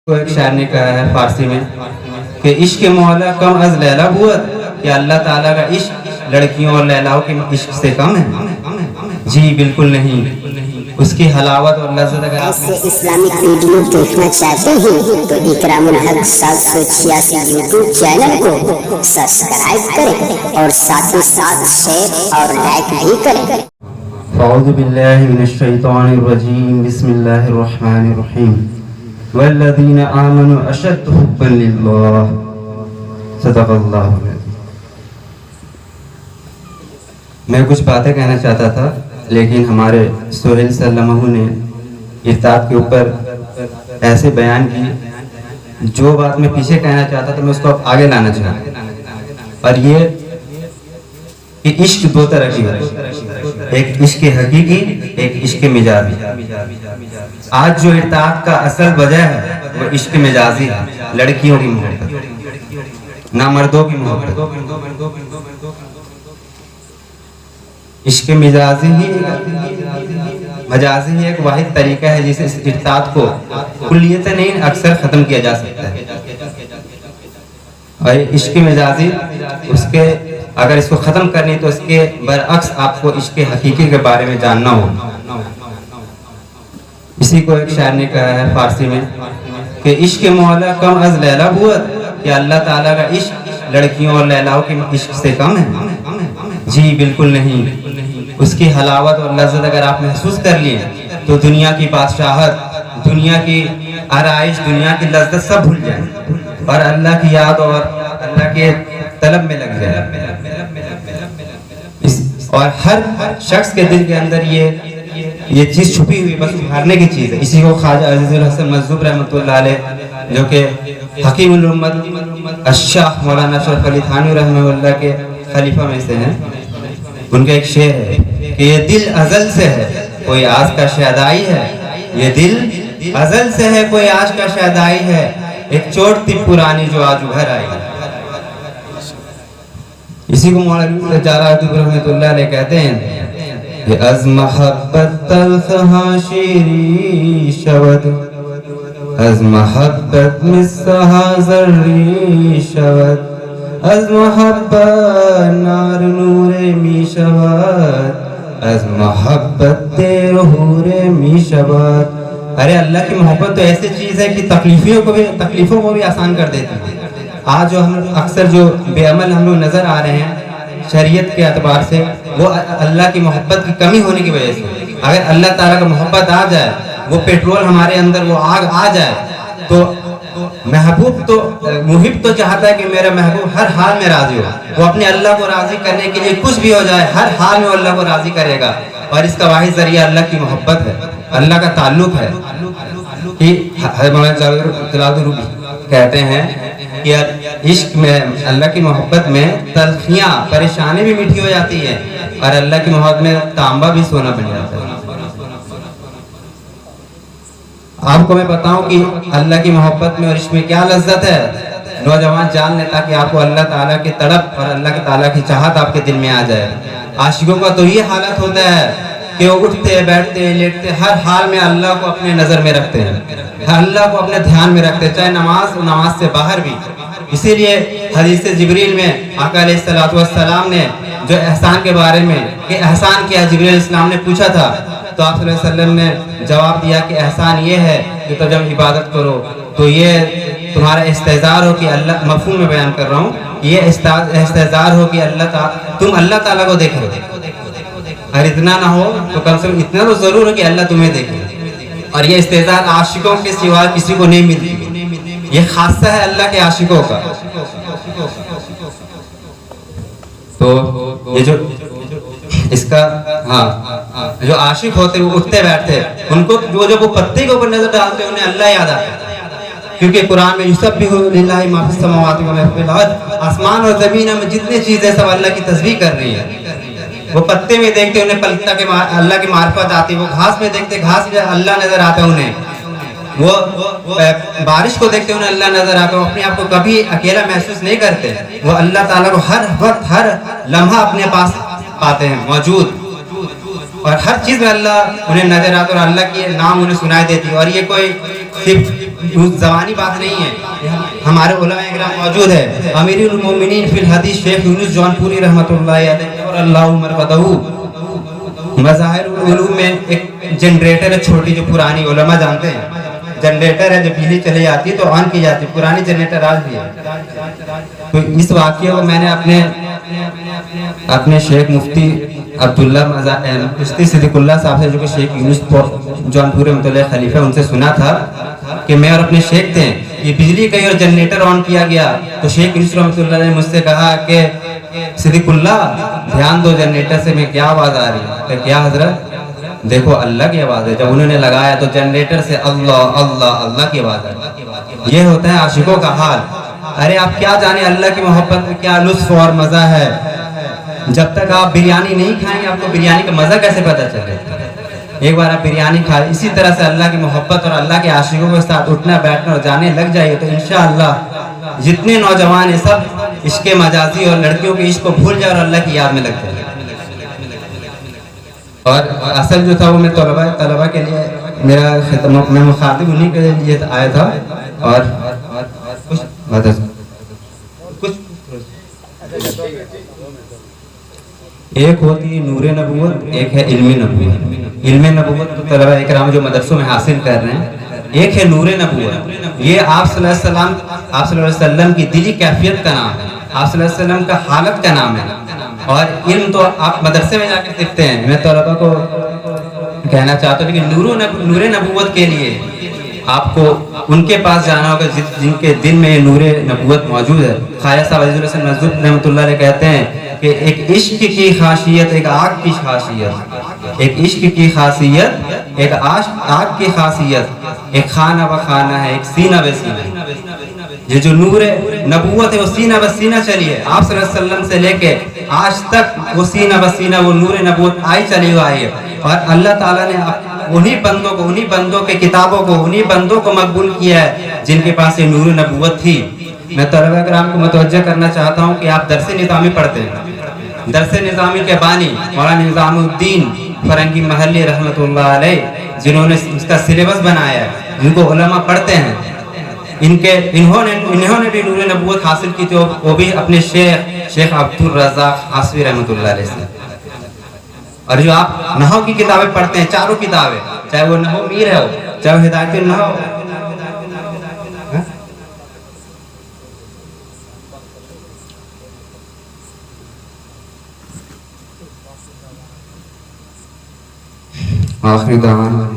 کو ایک شاعر نے کہا ہے فارسی میں کہ عشق مولا کم از لیلا بوت، کہ اللہ تعالیٰ کا عشق لڑکیوں اور لیلاؤں کے عشق سے کم ہے؟ جی بالکل نہیں، اس کی حلاوت اور لذت اگر ایسے اسلامک ویڈیو دیکھنا چاہتے ہیں تو اکرام الحق 786 یوٹیوب چینل کو سبسکرائب کریں اور ساتھ ہی ساتھ شیئر اور لائک بھی کریں۔ اعوذ باللہ من الشیطان الرجیم، بسم اللہ الرحمن الرحیم، والذین آمنوا اشد حبا للہ، صدق اللہ العظیم۔ میں کچھ باتیں کہنا چاہتا تھا لیکن ہمارے سہیل صلی اللہ علیہ وسلم نے ارتاد کے اوپر ایسے بیان کی، جو بات میں پیچھے کہنا چاہتا تھا میں اس کو اب آگے لانا چاہتا، اور یہ کہ عشق دو طرح کی ہوتی ہے، ایک عشق حقیقی، ایک عشق مجازی۔ آج جو ارتاد کا اصل وجہ ہے وہ عشق مجازی ہے، لڑکیوں کی محبت، نہ مردوں کی محبت۔ عشق مجازی ہی ایک واحد طریقہ ہے جس اس ارتاد کو کلیت نہیں اکثر ختم کیا جا سکتا ہے، اور عشق مجازی اس کے اگر اس کو ختم کرنی تو اس کے برعکس آپ کو عشق حقیقی کے بارے میں جاننا ہو۔ اسی کو ایک شاعر نے کہا ہے فارسی میں کہ عشق مولا کم از لیلا بوت، کہ اللہ تعالیٰ کا عشق لڑکیوں اور لیلاؤں کے عشق سے کم ہے؟ جی بالکل نہیں، اس کی حلاوت اور لذت اگر آپ محسوس کر لیے تو دنیا کی بادشاہت، دنیا کی آرائش، دنیا کی لذت سب بھول جائیں اور اللہ کی یاد اور اللہ کے طلب میں لگ جائے۔ اور ہر شخص کے دل کے اندر یہ چیز چھپی ہوئی، بس ابھارنے کی چیز ہے۔ اسی کو خواجہ عزیز الحسن مجذوب رحمۃ اللہ علیہ، جو کہ حکیم الامت الشاہ مولانا اشرف علی تھانوی رحمہ اللہ کے خلیفہ میں سے ہیں، ان کا ایک شعر ہے کہ یہ دل ازل سے ہے کوئی آج کا شیدائی ہے، یہ دل ازل سے ہے کوئی آج کا شیدائی ہے، ایک چوٹ تھی پرانی جو آج ابھر آئی ہے۔ اسی کو مولانا جلالالدین رحمۃ اللہ علیہ کہتے ہیں کہ از محبت تلخ شیری شود، از محبت مسحا زری شود، از محبت نار نور می شود، از محبت دیر حور می شود۔ ارے اللہ کی محبت تو ایسی چیز ہے کہ تکلیفوں کو بھی آسان کر دیتی ہے۔ آج جو ہم اکثر جو بے عمل ہم لوگ نظر آ رہے ہیں شریعت کے اعتبار سے، وہ اللہ کی محبت کی کمی ہونے کی وجہ سے۔ اگر اللہ تعالیٰ کا محبت آ جائے، وہ پیٹرول ہمارے اندر وہ آگ آ جائے، تو محب تو چاہتا ہے کہ میرا محبوب ہر حال میں راضی ہو، وہ اپنے اللہ کو راضی کرنے کے لیے کچھ بھی ہو جائے، ہر حال میں اللہ کو راضی کرے گا، اور اس کا واحد ذریعہ اللہ کی محبت ہے، اللہ کا تعلق ہے۔ کہتے ہیں کہ عشق میں، اللہ کی محبت میں تلخیاں، پریشانی بھی میٹھی ہو جاتی ہے، اور اللہ کی محبت میں تانبا بھی سونا بن جاتا ہے۔ آپ کو میں بتاؤں کہ اللہ کی محبت میں اور عشق میں کیا لذت ہے، نوجوان جان لے تاکہ آپ کو اللہ تعالیٰ کی طلب اور اللہ تعالیٰ کی چاہت آپ کے دل میں آ جائے۔ عاشقوں کا تو یہ حالت ہوتا ہے کہ وہ اٹھتے بیٹھتے لیٹتے ہر حال میں اللہ کو اپنے نظر میں رکھتے ہیں، اللہ کو اپنے دھیان میں رکھتے ہیں، چاہے نماز و نماز سے باہر بھی۔ اسی لیے حدیث جبریل میں آقا علیہ الصلوۃ والسلام نے جو احسان کے بارے میں کہ احسان کیا جبریل علیہ السلام نے پوچھا تھا، تو آپ صلی اللہ علیہ وسلم نے جواب دیا کہ احسان یہ ہے کہ تو جب عبادت کرو تو یہ تمہارا استحضار ہو کہ اللہ، مفہوم میں بیان کر رہا ہوں، یہ استحضار ہو کہ تم اللہ تعالیٰ کو دیکھ رہے ہو، اگر اتنا نہ ہو تو کم سے کم اتنا تو ضرور ہو کہ اللہ تمہیں دیکھے، اور یہ استحضار عاشقوں کے سوا کسی کو نہیں ملتی، یہ خاصہ ہے اللہ کے عاشقوں کا۔ تو یہ جو اس کا جو عاشق ہوتے وہ اٹھتے بیٹھتے، ان کو جب وہ پتے کے اوپر نظر ڈالتے انہیں اللہ یاد آتا ہے، کیونکہ قرآن میں یسبح للہ ما فی السماوات و ما فی الارض، آسمان اور زمین میں جتنے چیزیں سب اللہ کی تسبیح کر رہی ہے۔ وہ پتے میں دیکھتے انہیں پلتا کے اللہ کی معرفت آتی، وہ گھاس میں دیکھتے گھاس میں اللہ نظر آتا ہے انہیں، وہ بارش کو دیکھتے انہیں اللہ نظر آتا ہے، وہ اپنے آپ کو کبھی اکیلا محسوس نہیں کرتے، وہ اللہ تعالیٰ کو ہر وقت ہر لمحہ اپنے پاس پاتے ہیں موجود، اور ہر چیز میں اللہ انہیں نظر آتا ہے اور اللہ کی نام انہیں سنائی دیتی ہے۔ اور یہ کوئی صرف زبانی بات نہیں ہے، ہمارے علماء اکرام موجود ہے، امیر المومنین فی الحدیث شیخ یونس جونپوری رحمۃ اللہ علیہ اور اللہ مرقدہ، مظاہر العلوم میں ایک جنریٹر ہے چھوٹی جو پرانی علماء جانتے ہیں، جنریٹر ہے جو بجلی چلی جاتی تو آن کی جاتی، پرانی جنریٹر آج بھی ہے۔ تو اس واقعے کو میں نے اپنے شیخ مفتی عبداللہ مفتی صدیق اللہ صاحب سے، جو کہ شیخ یونس جونپور رحمۃ اللہ خلیفہ، ان سے سنا تھا کہ میں اور اپنے شیخ تھے، یہ بجلی گئی اور جنریٹر آن کیا گیا، تو شیخ یونس رحمۃ اللہ نے مجھ سے کہا کہ صدیق اللہ دھیان دو جنریٹر سے میں کیا آواز آ رہی ہے؟ کہ کیا حضرت؟ دیکھو اللہ کی آواز ہے۔ جب انہوں نے لگایا تو جنریٹر سے اللہ اللہ اللہ کی آواز ہے۔ یہ ہوتا ہے عاشقوں کا حال۔ ارے آپ کیا جانے اللہ کی محبت میں کیا لطف اور مزہ ہے۔ جب تک آپ بریانی نہیں کھائیں گے آپ کو بریانی کا مزہ کیسے پتہ چلے؟ ایک بار آپ بریانی کھائیں، اسی طرح سے اللہ کی محبت اور اللہ کے عاشقوں کے ساتھ اٹھنا بیٹھنا اور جانے لگ جائیے تو انشاءاللہ جتنے نوجوان ہیں سب عشق مجازی اور لڑکیوں کے عشق کو بھول جائے اور اللہ کی یاد میں لگ جائے۔ اور اصل جو تھا وہ میں طلبہ کے لیے میرا میں مخاطب انہیں کے لیے آیا تھا۔ اور ایک ہوتی ہے نور نبوت، ایک ہے علم نبوت۔ علم نبوت تو طلبہ اکرام جو مدرسوں میں حاصل کر رہے ہیں، ایک ہے نور نبوت، یہ آپ صلی اللہ علیہ وسلم کی دلی کیفیت کا نام ہے، آپ صلی اللہ علیہ وسلم کا حالت کا نام ہے۔ اور علم تو آپ مدرسے میں جا کے سیکھتے ہیں۔ میں طلبہ کو کہنا چاہتا ہوں کہ نور نبوت کے لیے آپ کو ان کے پاس جانا ہوگا جن کے دل میں یہ نور نبوت موجود ہے۔ خواجہ صاحب عزیز الحسن مظہر رحمۃ اللہ علیہ کہتے ہیں کہ ایک عشق کی خاصیت ایک آگ کی خاصیت، ایک عشق کی خاصیت ایک آگ کی خاصیت، ایک خانہ و خانہ ہے، ایک سینہ بہ سینہ ہے۔ یہ جو نور نبوت ہے وہ سینہ بہ سینہ چلی ہے، آپ صلی اللہ علیہ وسلم سے لے کے آج تک وہ سینہ بہ سینہ وہ نور نبوت آئی چلی ہوئی آئی ہے۔ اور اللہ تعالیٰ نے انہی بندوں کے کتابوں کو انہی بندوں کو مقبول کیا ہے جن کے پاس یہ نور نبوت تھی۔ میں طلبہ کرام کو متوجہ کرنا چاہتا ہوں کہ آپ درس نظامی پڑھتے ہیں، درس نظامی کے بانی مولانا نظام الدین فرنگی محلی رحمۃ اللہ علیہ، جنہوں نے اس کا سلیبس بنایا ہے، جن کو علماء پڑھتے ہیں، انہوں نے بھی نور نبوت حاصل کی تھی، وہ بھی اپنے شیخ عبد الرزاق حاصوی رحمۃ اللہ علیہ سے۔ اور جو آپ نحو کی کتابیں پڑھتے ہیں، چاروں کتابیں، چاہے وہ نحو میر ہے ہو، چاہے وہ ہدایت النحو، آخری دعوانا